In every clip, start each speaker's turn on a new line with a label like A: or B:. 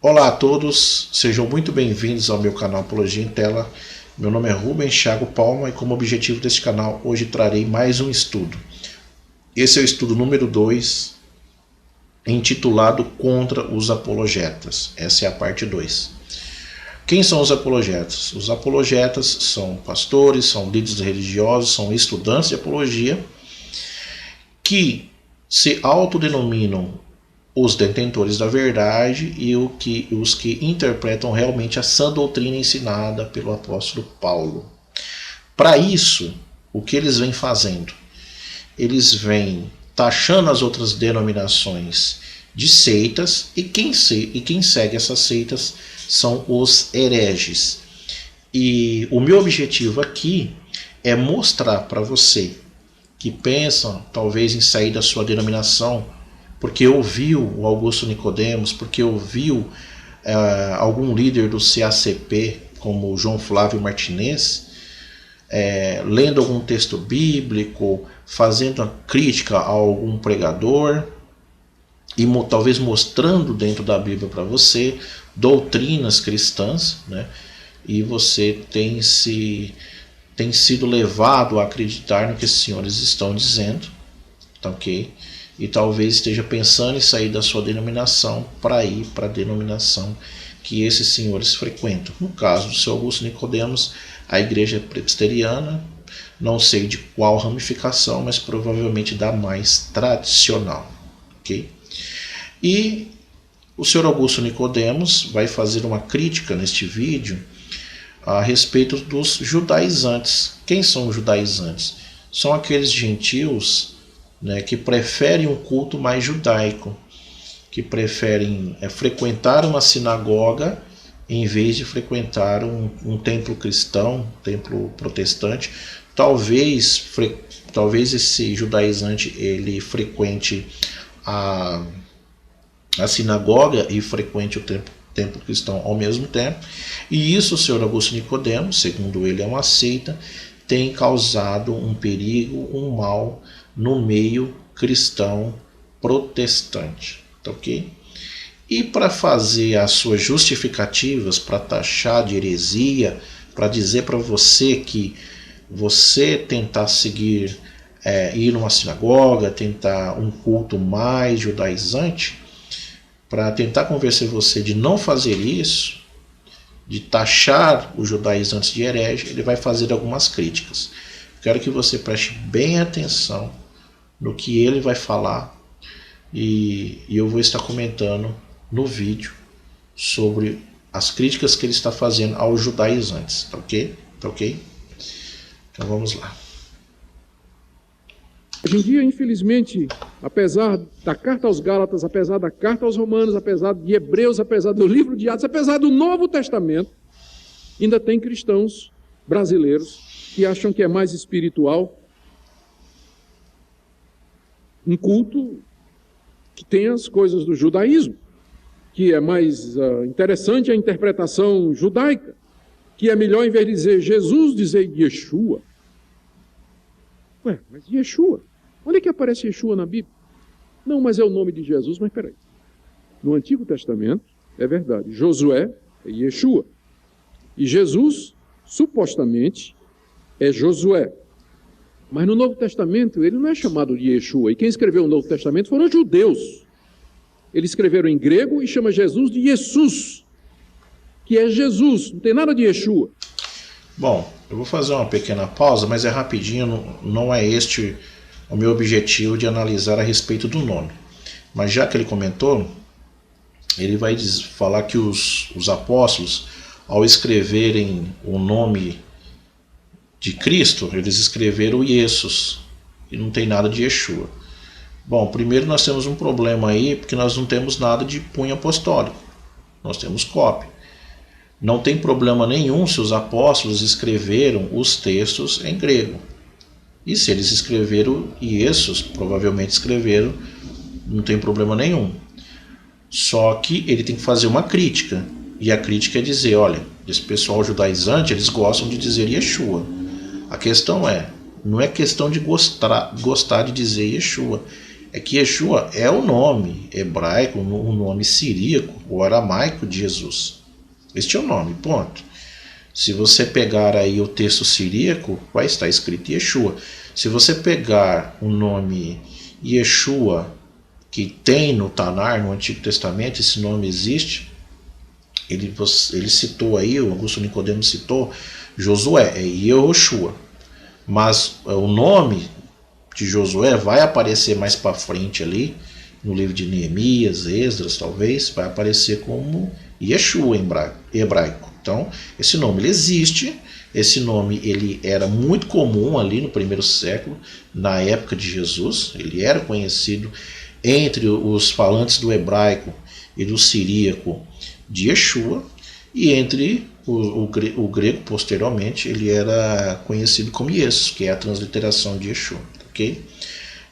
A: Olá a todos, sejam muito bem-vindos ao meu canal Apologia em Tela. Meu nome é Rubens Thiago Palma e como objetivo deste canal hoje trarei mais um estudo. Esse é o estudo número 2, intitulado Contra os Apologetas. Essa é a parte 2. Quem são os apologetas? Os apologetas são pastores, são líderes religiosos, são estudantes de apologia que se autodenominam os detentores da verdade e os que interpretam realmente a sã doutrina ensinada pelo apóstolo Paulo. Para isso, o que eles vêm fazendo? Eles vêm taxando as outras denominações de seitas e quem segue essas seitas são os hereges. E o meu objetivo aqui é mostrar para você que pensa talvez em sair da sua denominação porque ouviu o Augusto Nicodemos, porque ouviu algum líder do CACP, como o João Flávio Martinez, lendo algum texto bíblico, fazendo uma crítica a algum pregador, e talvez mostrando dentro da Bíblia para você doutrinas cristãs, né? E você tem sido levado a acreditar no que esses senhores estão dizendo, tá ok? E talvez esteja pensando em sair da sua denominação para ir para a denominação que esses senhores frequentam. No caso do seu Augusto Nicodemos, a igreja presbiteriana, não sei de qual ramificação, mas provavelmente da mais tradicional. Okay? E o senhor Augusto Nicodemos vai fazer uma crítica neste vídeo a respeito dos judaizantes. Quem são os judaizantes? São aqueles gentios, né, que preferem um culto mais judaico, que preferem frequentar uma sinagoga em vez de frequentar um templo cristão, um templo protestante. Talvez esse judaizante ele frequente a sinagoga e frequente o templo cristão ao mesmo tempo. E isso o senhor Augusto Nicodemos, segundo ele é uma seita, tem causado um perigo, um mal no meio cristão protestante, tá ok? E para fazer as suas justificativas, para taxar de heresia, para dizer para você que você tentar seguir, ir numa sinagoga, tentar um culto mais judaizante, para tentar convencer você de não fazer isso, de taxar os judaizantes de herege, ele vai fazer algumas críticas. Quero que você preste bem atenção no que ele vai falar e eu vou estar comentando no vídeo sobre as críticas que ele está fazendo aos judaizantes, tá ok? Tá ok? Então vamos lá.
B: Hoje em dia, infelizmente, apesar da carta aos Gálatas, apesar da carta aos Romanos, apesar de Hebreus, apesar do livro de Atos, apesar do Novo Testamento, ainda tem cristãos brasileiros que acham que é mais espiritual um culto que tem as coisas do judaísmo, que é mais interessante a interpretação judaica, que é melhor, em vez de dizer Jesus, dizer Yeshua. Ué, mas Yeshua? Onde é que aparece Yeshua na Bíblia? Não, mas é o nome de Jesus, mas peraí. No Antigo Testamento, é verdade, Josué é Yeshua. E Jesus, supostamente, é Josué. Mas no Novo Testamento ele não é chamado de Yeshua. E quem escreveu o Novo Testamento foram os judeus. Eles escreveram em grego e chama Jesus de Jesus, que é Jesus, não tem nada de Yeshua.
A: Bom, eu vou fazer uma pequena pausa, mas é rapidinho, não é este o meu objetivo de analisar a respeito do nome. Mas já que ele comentou, ele vai falar que os apóstolos, ao escreverem o nome de Cristo, eles escreveram Jesus, e não tem nada de Yeshua. Bom, primeiro nós temos um problema aí, porque nós não temos nada de punho apostólico, nós temos cópia. Não tem problema nenhum se os apóstolos escreveram os textos em grego. E se eles escreveram Jesus, provavelmente escreveram, não tem problema nenhum. Só que ele tem que fazer uma crítica, e a crítica é dizer, olha, esse pessoal judaizante, eles gostam de dizer Yeshua. A questão não é questão de gostar de dizer Yeshua, é que Yeshua é o nome hebraico, o nome siríaco, o aramaico de Jesus. Este é o nome, ponto. Se você pegar aí o texto siríaco, vai estar escrito Yeshua. Se você pegar o nome Yeshua, que tem no Tanar, no Antigo Testamento, esse nome existe, ele citou aí, o Augusto Nicodemos citou, Josué, é Yehoshua. Mas o nome de Josué vai aparecer mais para frente ali, no livro de Neemias, Esdras, talvez, vai aparecer como Yeshua em hebraico. Então, esse nome ele existe, esse nome ele era muito comum ali no primeiro século, na época de Jesus, ele era conhecido entre os falantes do hebraico e do siríaco de Yeshua, e entre o grego, posteriormente, ele era conhecido como Jesus, que é a transliteração de Yeshua. Okay?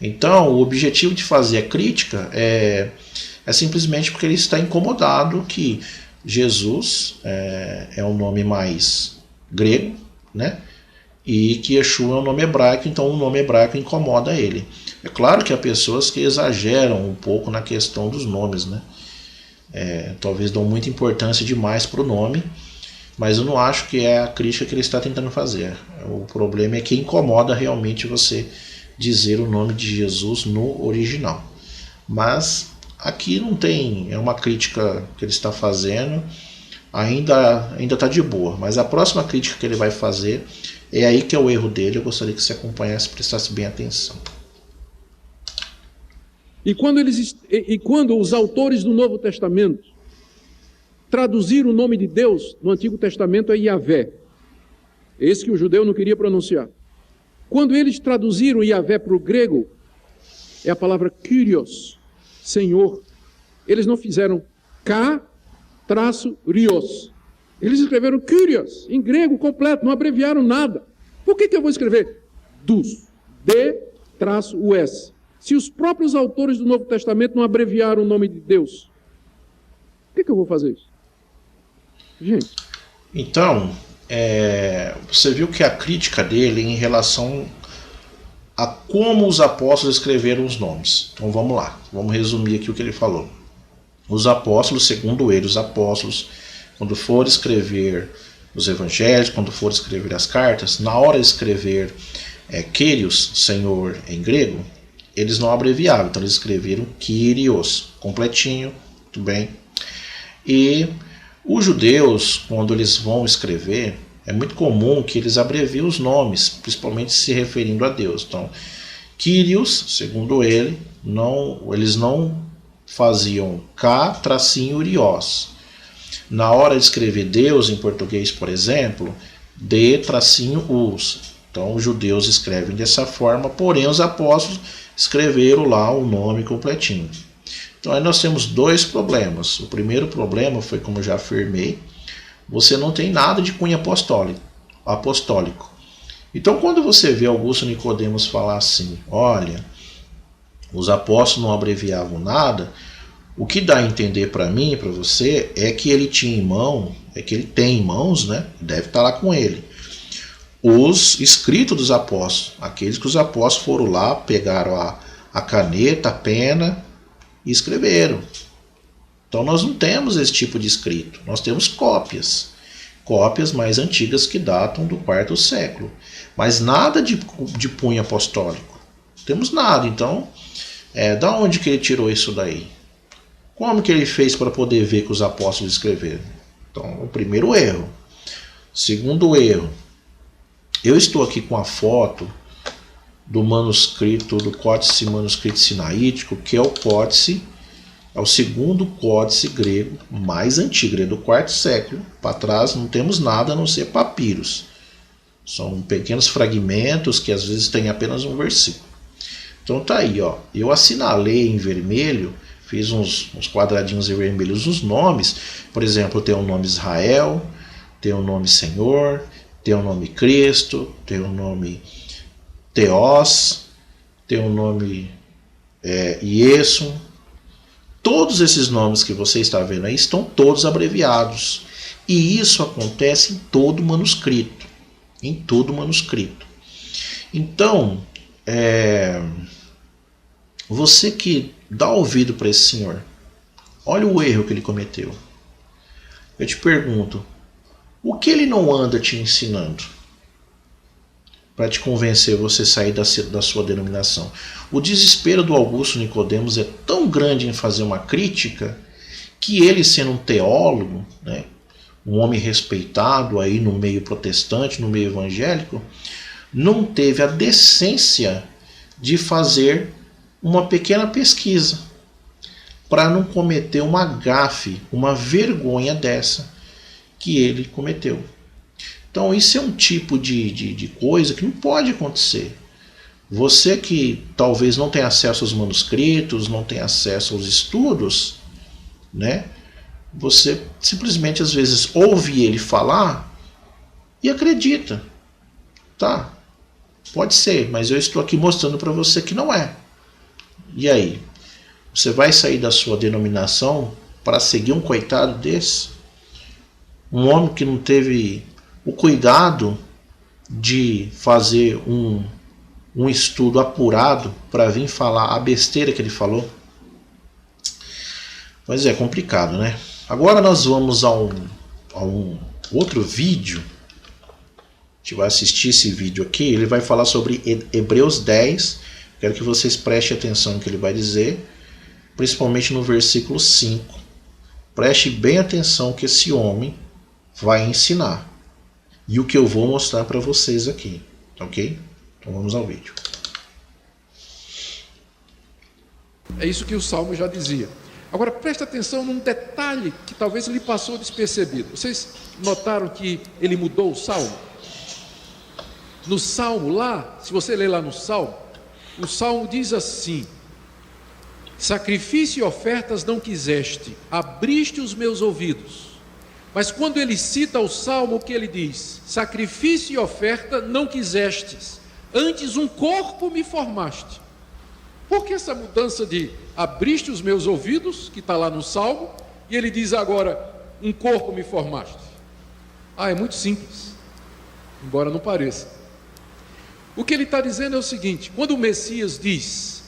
A: Então, o objetivo de fazer a crítica é simplesmente porque ele está incomodado que Jesus é um nome mais grego, né? E que Yeshua é um nome hebraico, então o nome hebraico incomoda ele. É claro que há pessoas que exageram um pouco na questão dos nomes, né? Talvez dão muita importância demais para o nome, mas eu não acho que é a crítica que ele está tentando fazer. O problema é que incomoda realmente você dizer o nome de Jesus no original. Mas aqui não tem, é uma crítica que ele está fazendo, ainda está de boa, mas a próxima crítica que ele vai fazer é aí que é o erro dele. Eu gostaria que você acompanhasse e prestasse bem atenção.
B: E quando os autores do Novo Testamento traduziram o nome de Deus no Antigo Testamento é Yahvé, esse que o judeu não queria pronunciar. Quando eles traduziram Yahvé para o grego, é a palavra Kyrios, Senhor. Eles não fizeram K-rios. Eles escreveram Kyrios, em grego completo, não abreviaram nada. Por que eu vou escrever Dus, D-US? Se os próprios autores do Novo Testamento não abreviaram o nome de Deus, por que eu vou fazer isso? Gente.
A: Então, você viu que a crítica dele em relação a como os apóstolos escreveram os nomes. Então vamos lá, vamos resumir aqui o que ele falou. Os apóstolos, segundo ele, os apóstolos, quando for escrever os evangelhos, quando for escrever as cartas, na hora de escrever Kyrios, Senhor, em grego, eles não abreviaram, então eles escreveram Kyrios, completinho, tudo bem. E os judeus, quando eles vão escrever, é muito comum que eles abreviem os nomes, principalmente se referindo a Deus. Então, Kyrios, segundo ele, eles não faziam K-rios. Na hora de escrever Deus em português, por exemplo, D-us. Então, os judeus escrevem dessa forma, porém os apóstolos escreveram lá o nome completinho. Então, aí nós temos dois problemas. O primeiro problema foi, como eu já afirmei, você não tem nada de cunho apostólico. Então, quando você vê Augusto Nicodemos falar assim, olha, os apóstolos não abreviavam nada, o que dá a entender para mim e para você é que ele tinha em mão, que ele tem em mãos, né? Deve estar lá com ele, os escritos dos apóstolos, aqueles que os apóstolos foram lá, pegaram a caneta, a pena e escreveram. Então nós não temos esse tipo de escrito, nós temos cópias mais antigas que datam do quarto século, mas nada de punho apostólico, não temos nada. Então, da onde que ele tirou isso daí? Como que ele fez para poder ver que os apóstolos escreveram? Então, o primeiro erro. Segundo erro, eu estou aqui com a foto do manuscrito, do Códice Manuscrito Sinaítico, que é o códice, é o segundo códice grego mais antigo, é do quarto século. Para trás não temos nada a não ser papiros. São pequenos fragmentos que às vezes tem apenas um versículo. Então tá aí, ó. Eu assinalei em vermelho, fiz uns quadradinhos em vermelho os nomes. Por exemplo, tem o nome Israel, tem o nome Senhor, tem o nome Cristo, tem o nome Theos, tem o nome Ieson. Todos esses nomes que você está vendo aí estão todos abreviados. E isso acontece em todo manuscrito. Em todo manuscrito. Então, você que dá ouvido para esse senhor, olha o erro que ele cometeu. Eu te pergunto, o que ele não anda te ensinando para te convencer você a sair da sua denominação? O desespero do Augusto Nicodemos é tão grande em fazer uma crítica que ele, sendo um teólogo, né, um homem respeitado aí no meio protestante, no meio evangélico, não teve a decência de fazer uma pequena pesquisa para não cometer uma gafe, uma vergonha dessa que ele cometeu. Então isso é um tipo de coisa que não pode acontecer. Você que talvez não tenha acesso aos manuscritos, não tenha acesso aos estudos, né? Você simplesmente às vezes ouve ele falar e acredita. Tá, pode ser, mas eu estou aqui mostrando para você que não é. E aí? Você vai sair da sua denominação para seguir um coitado desse? Um homem que não teve o cuidado de fazer um estudo apurado para vir falar a besteira que ele falou? Mas é complicado, né? Agora nós vamos a um outro vídeo. A gente vai assistir esse vídeo aqui. Ele vai falar sobre Hebreus 10. Quero que vocês prestem atenção no que ele vai dizer, principalmente no versículo 5. Preste bem atenção que esse homem vai ensinar e o que eu vou mostrar para vocês aqui, ok? Então vamos ao vídeo.
B: É isso que o Salmo já dizia. Agora preste atenção num detalhe que talvez lhe passou despercebido. Vocês notaram que ele mudou o Salmo? No Salmo lá, se você ler lá no Salmo, o Salmo diz assim: sacrifício e ofertas não quiseste, abriste os meus ouvidos. Mas quando ele cita o Salmo, o que ele diz? Sacrifício e oferta não quisestes, antes um corpo me formaste. Por que essa mudança de abriste os meus ouvidos, que está lá no Salmo, e ele diz agora, um corpo me formaste? É muito simples, embora não pareça. O que ele está dizendo é o seguinte: quando o Messias diz,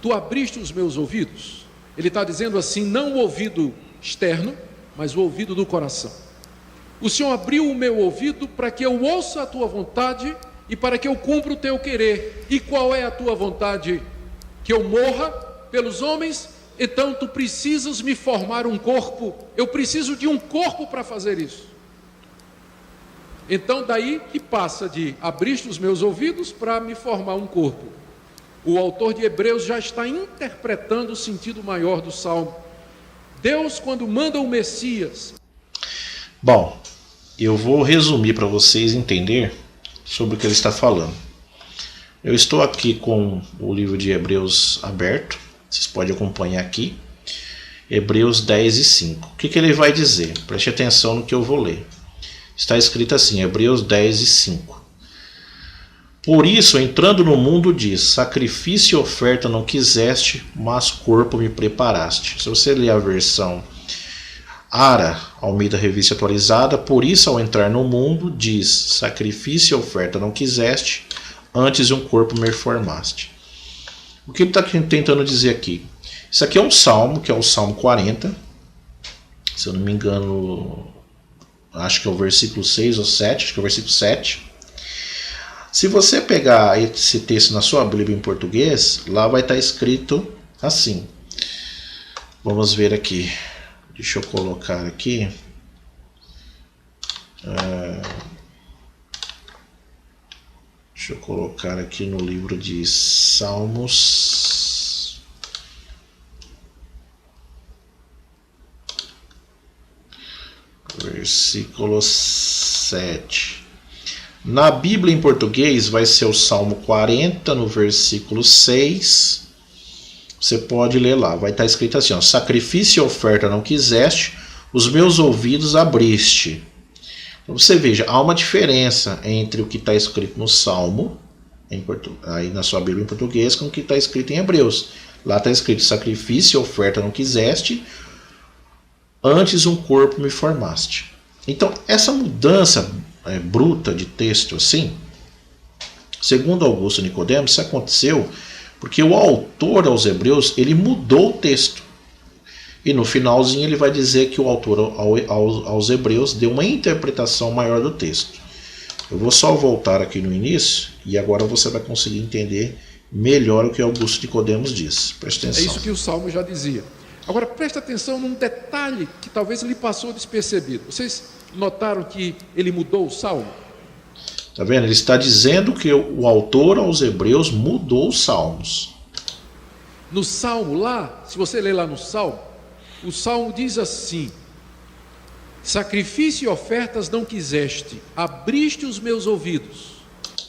B: tu abriste os meus ouvidos, ele está dizendo assim, não o ouvido externo, mas o ouvido do coração. O Senhor abriu o meu ouvido para que eu ouça a tua vontade e para que eu cumpra o teu querer. E qual é a tua vontade? Que eu morra pelos homens? Então tu precisas me formar um corpo. Eu preciso de um corpo para fazer isso. Então daí que passa de abriste os meus ouvidos para me formar um corpo. O autor de Hebreus já está interpretando o sentido maior do Salmo. Deus, quando manda o Messias...
A: Bom, eu vou resumir para vocês entender sobre o que ele está falando. Eu estou aqui com o livro de Hebreus aberto, vocês podem acompanhar aqui, Hebreus 10 e 5. O que ele vai dizer? Preste atenção no que eu vou ler. Está escrito assim, Hebreus 10 e 5. Por isso, entrando no mundo diz, sacrifício e oferta não quiseste, mas corpo me preparaste. Se você ler a versão Ara, Almeida Revista Atualizada, por isso ao entrar no mundo diz, sacrifício e oferta não quiseste, antes um corpo me formaste. O que ele está tentando dizer aqui? Isso aqui é um salmo, que é o Salmo 40. Se eu não me engano, acho que é o versículo 6 ou 7, acho que é o versículo 7. Se você pegar esse texto na sua Bíblia em português, lá vai estar escrito assim. Vamos ver aqui. Deixa eu colocar aqui. Deixa eu colocar aqui no livro de Salmos. Versículo 7. Na Bíblia em português vai ser o Salmo 40, no versículo 6. Você pode ler lá, vai estar escrito assim, ó, sacrifício e oferta não quiseste, os meus ouvidos abriste. Então você veja, há uma diferença entre o que está escrito no Salmo, aí na sua Bíblia em português, com o que está escrito em Hebreus. Lá está escrito, sacrifício e oferta não quiseste, antes um corpo me formaste. Então essa mudança bruta de texto assim, segundo Augusto Nicodemos, isso aconteceu Porque o autor aos Hebreus, ele mudou o texto. E no finalzinho ele vai dizer que o autor aos Hebreus deu uma interpretação maior do texto. Eu vou só voltar aqui no início e agora você vai conseguir entender melhor o que Augusto Nicodemos diz. Presta atenção.
B: É isso que o Salmo já dizia. Agora presta atenção num detalhe que talvez lhe passou despercebido. Vocês notaram que ele mudou o Salmo?
A: Está vendo? Ele está dizendo que o autor aos Hebreus mudou os salmos.
B: No Salmo lá, se você ler lá no Salmo, o Salmo diz assim: sacrifício e ofertas não quiseste, abriste os meus ouvidos.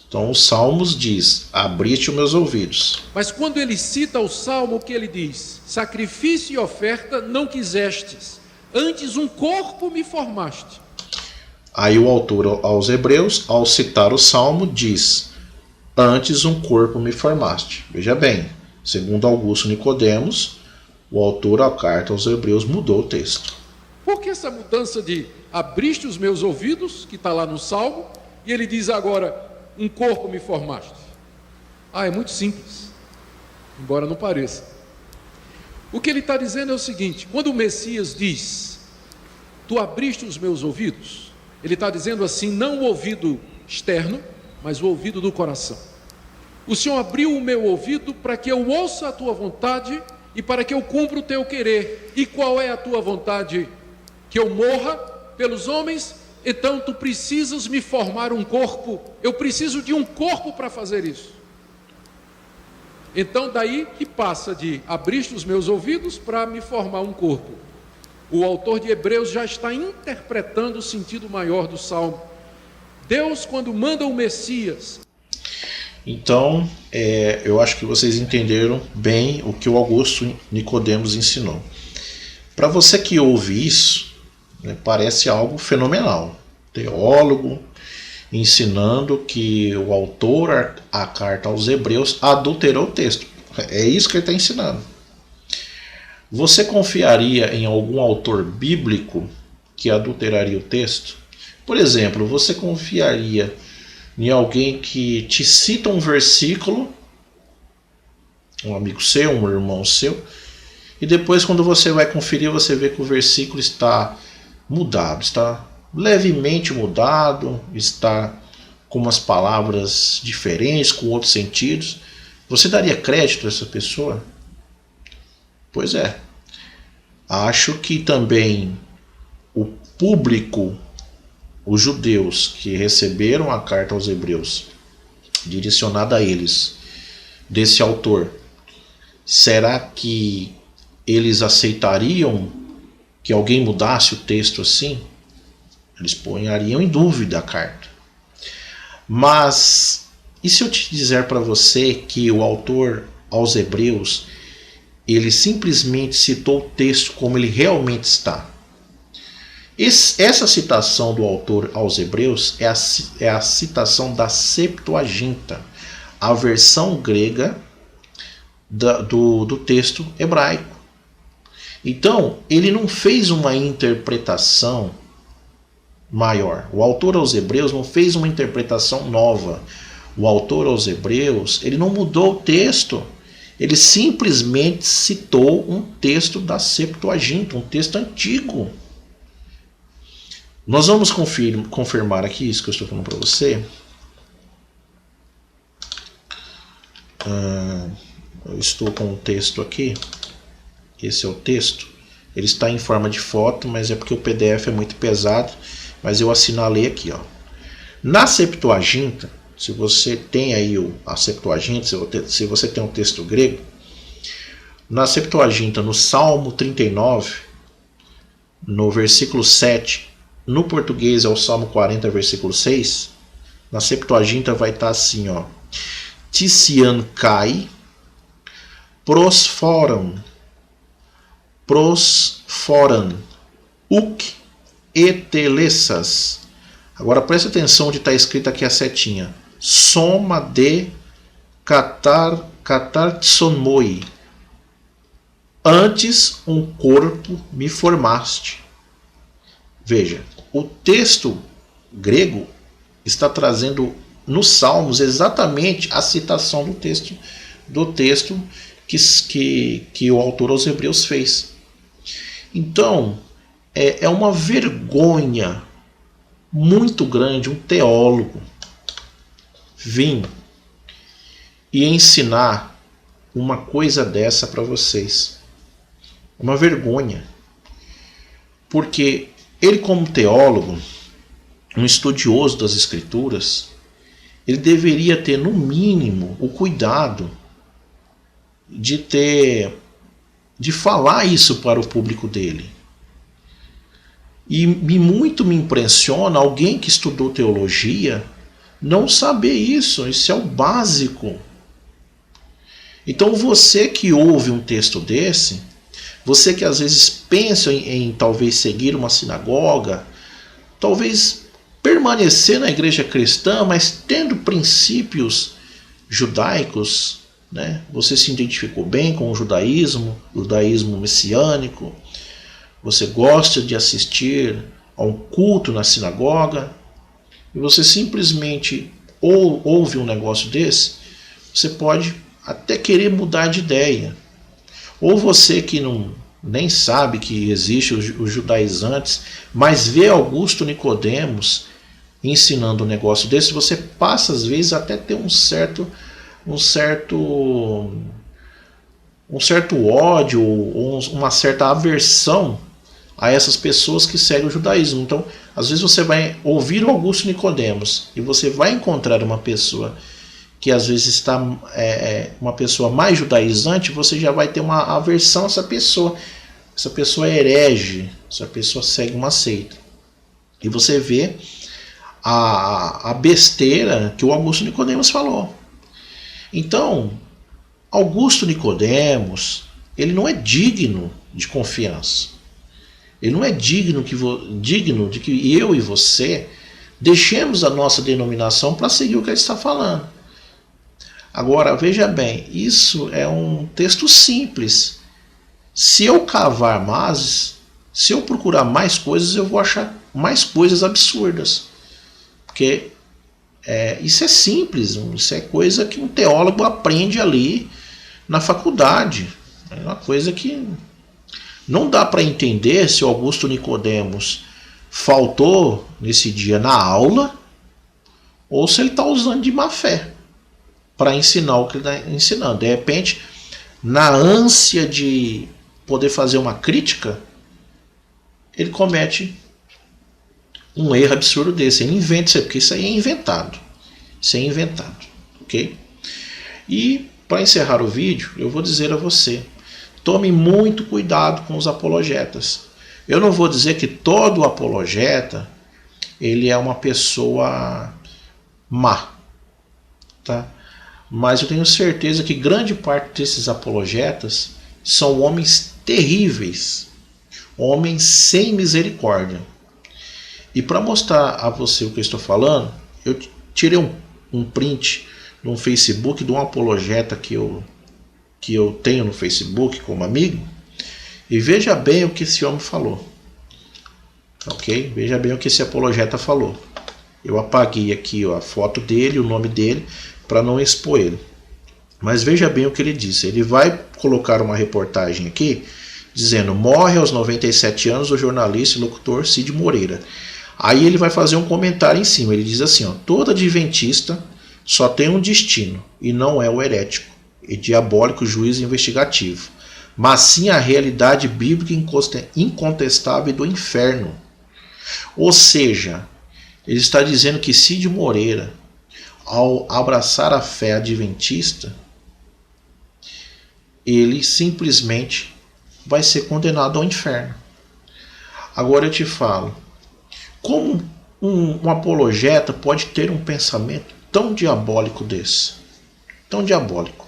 A: Então os Salmos diz, abriste os meus ouvidos.
B: Mas quando ele cita o Salmo, o que ele diz? Sacrifício e oferta não quisestes, antes um corpo me formaste.
A: Aí o autor aos Hebreus, ao citar o Salmo, diz, antes um corpo me formaste. Veja bem, segundo Augusto Nicodemos, o autor à carta aos Hebreus mudou o texto.
B: Por que essa mudança de abriste os meus ouvidos, que está lá no Salmo, e ele diz agora, um corpo me formaste? É muito simples, embora não pareça. O que ele está dizendo é o seguinte: quando o Messias diz, tu abriste os meus ouvidos, ele está dizendo assim, não o ouvido externo, mas o ouvido do coração. O Senhor abriu o meu ouvido para que eu ouça a tua vontade e para que eu cumpra o teu querer. E qual é a tua vontade? Que eu morra pelos homens? Então tu precisas me formar um corpo. Eu preciso de um corpo para fazer isso. Então daí que passa de abriste os meus ouvidos para me formar um corpo. O autor de Hebreus já está interpretando o sentido maior do Salmo. Deus, quando manda o Messias...
A: Então, eu acho que vocês entenderam bem o que o Augusto Nicodemos ensinou. Para você que ouve isso, né, parece algo fenomenal. Teólogo ensinando que o autor à carta aos Hebreus adulterou o texto. É isso que ele está ensinando. Você confiaria em algum autor bíblico que adulteraria o texto? Por exemplo, você confiaria em alguém que te cita um versículo, um amigo seu, um irmão seu, e depois quando você vai conferir, você vê que o versículo está mudado, está levemente mudado, está com umas palavras diferentes, com outros sentidos. Você daria crédito a essa pessoa? Pois é. Acho que também o público, os judeus que receberam a carta aos Hebreus, direcionada a eles, desse autor, será que eles aceitariam que alguém mudasse o texto assim? Eles ponhariam em dúvida a carta. Mas, e se eu te dizer para você que o autor aos Hebreus, ele simplesmente citou o texto como ele realmente está? Essa citação do autor aos Hebreus é a citação da Septuaginta, a versão grega do texto hebraico. Então, ele não fez uma interpretação maior. O autor aos Hebreus não fez uma interpretação nova. O autor aos Hebreus, ele não mudou o texto. Ele simplesmente citou um texto da Septuaginta, um texto antigo. Nós vamos confirmar aqui isso que eu estou falando para você. Eu estou com um texto aqui. Esse é o texto. Ele está em forma de foto, mas é porque o PDF é muito pesado. Mas eu assinalei aqui, ó. Na Septuaginta, se você tem aí a Septuaginta, se você tem um texto grego, na Septuaginta, no Salmo 39, no versículo 7, no português é o Salmo 40, versículo 6, na Septuaginta vai estar assim, ó. Tician kai prosforam, uc etelessas. Agora preste atenção onde está escrito aqui a setinha. Soma de katartsonmoi. Antes um corpo me formaste. Veja, o texto grego está trazendo nos Salmos exatamente a citação do texto do texto que o autor aos Hebreus fez. Então, é uma vergonha muito grande um teólogo vir e ensinar uma coisa dessa para vocês. Uma vergonha. Porque ele, como teólogo, um estudioso das Escrituras, ele deveria ter, no mínimo, o cuidado de falar isso para o público dele. E muito me impressiona alguém que estudou teologia não saber isso. Isso é o básico. Então você que ouve um texto desse, você que às vezes pensa em talvez seguir uma sinagoga, talvez permanecer na igreja cristã, mas tendo princípios judaicos, né? Você se identificou bem com o judaísmo messiânico, você gosta de assistir a um culto na sinagoga, e você simplesmente ouve um negócio desse, você pode até querer mudar de ideia. Ou você que nem sabe que existe os judaizantes, mas vê Augusto Nicodemos ensinando um negócio desse, você passa às vezes até ter um certo ódio ou uma certa aversão a essas pessoas que seguem o judaísmo. Então, às vezes você vai ouvir o Augusto Nicodemos e você vai encontrar uma pessoa que às vezes está uma pessoa mais judaizante, você já vai ter uma aversão a essa pessoa. Essa pessoa é herege, essa pessoa segue uma seita. E você vê a besteira que o Augusto Nicodemos falou. Então, Augusto Nicodemos, ele não é digno de confiança. Ele não é digno de que eu e você deixemos a nossa denominação para seguir o que ele está falando. Agora, veja bem, isso é um texto simples. Se eu cavar mais, se eu procurar mais coisas, eu vou achar mais coisas absurdas. Porque isso é simples, isso é coisa que um teólogo aprende ali na faculdade. É uma coisa que não dá para entender se o Augusto Nicodemos faltou nesse dia na aula ou se ele está usando de má fé para ensinar o que ele está ensinando. De repente, na ânsia de poder fazer uma crítica, ele comete um erro absurdo desse. Ele inventa isso aí, porque isso aí é inventado. Isso é inventado, ok? E, para encerrar o vídeo, eu vou dizer a você, tome muito cuidado com os apologetas. Eu não vou dizer que todo apologeta ele é uma pessoa má, tá? Mas eu tenho certeza que grande parte desses apologetas são homens terríveis, homens sem misericórdia. E para mostrar a você o que eu estou falando, eu tirei um print no Facebook de um apologeta que eu tenho no Facebook como amigo, e veja bem o que esse homem falou. Ok? Veja bem o que esse apologeta falou. Eu apaguei aqui a foto dele, o nome dele, para não expor ele. Mas veja bem o que ele disse. Ele vai colocar uma reportagem aqui dizendo: morre aos 97 anos o jornalista e locutor Cid Moreira. Aí ele vai fazer um comentário em cima. Ele diz assim: todo adventista só tem um destino, e não é o herético e diabólico juízo investigativo, mas sim a realidade bíblica incontestável do inferno. Ou seja, ele está dizendo que Cid Moreira, ao abraçar a fé adventista, ele simplesmente vai ser condenado ao inferno. Agora eu te falo, como um apologeta pode ter um pensamento tão diabólico desse? Tão diabólico.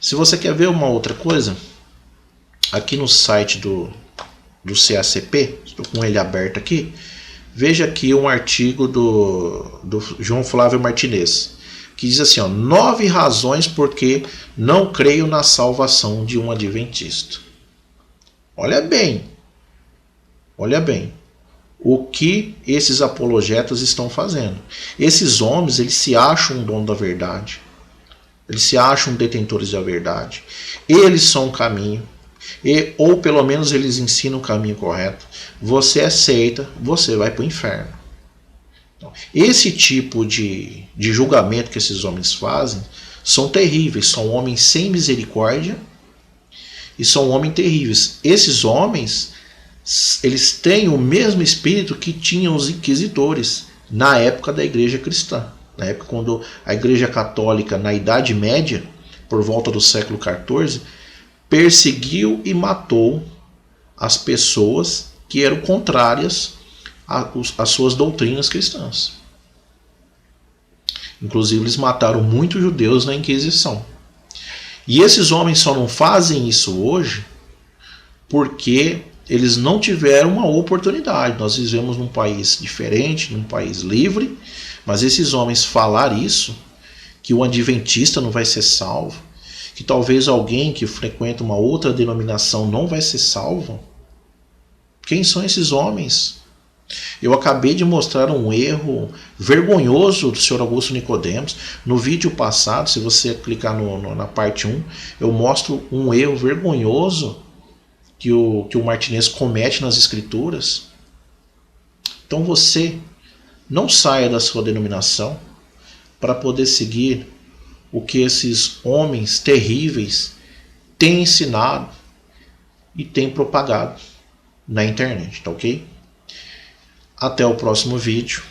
A: Se você quer ver uma outra coisa, aqui no site do CACP, estou com ele aberto aqui, veja aqui um artigo do João Flávio Martinez, que diz assim, 9 razões por que não creio na salvação de um adventista. Olha bem o que esses apologetas estão fazendo. Esses homens, eles se acham um dono da verdade. eles se acham detentores da verdade, eles são o caminho, ou pelo menos eles ensinam o caminho correto. Você aceita, você vai para o inferno. Então, esse tipo de julgamento que esses homens fazem são terríveis, são homens sem misericórdia e são homens terríveis. Esses homens, eles têm o mesmo espírito que tinham os inquisidores na época da igreja cristã. Na época quando a igreja católica, na Idade Média, por volta do século XIV, perseguiu e matou as pessoas que eram contrárias às suas doutrinas cristãs. Inclusive, eles mataram muitos judeus na Inquisição. E esses homens só não fazem isso hoje porque eles não tiveram uma oportunidade. Nós vivemos num país diferente, num país livre, mas esses homens falar isso, que o adventista não vai ser salvo, que talvez alguém que frequenta uma outra denominação não vai ser salvo. Quem são esses homens? Eu acabei de mostrar um erro vergonhoso do Sr. Augusto Nicodemos. No vídeo passado, se você clicar na parte 1, eu mostro um erro vergonhoso que o Martinez comete nas escrituras. Então você não saia da sua denominação para poder seguir o que esses homens terríveis têm ensinado e têm propagado na internet, tá ok? Até o próximo vídeo.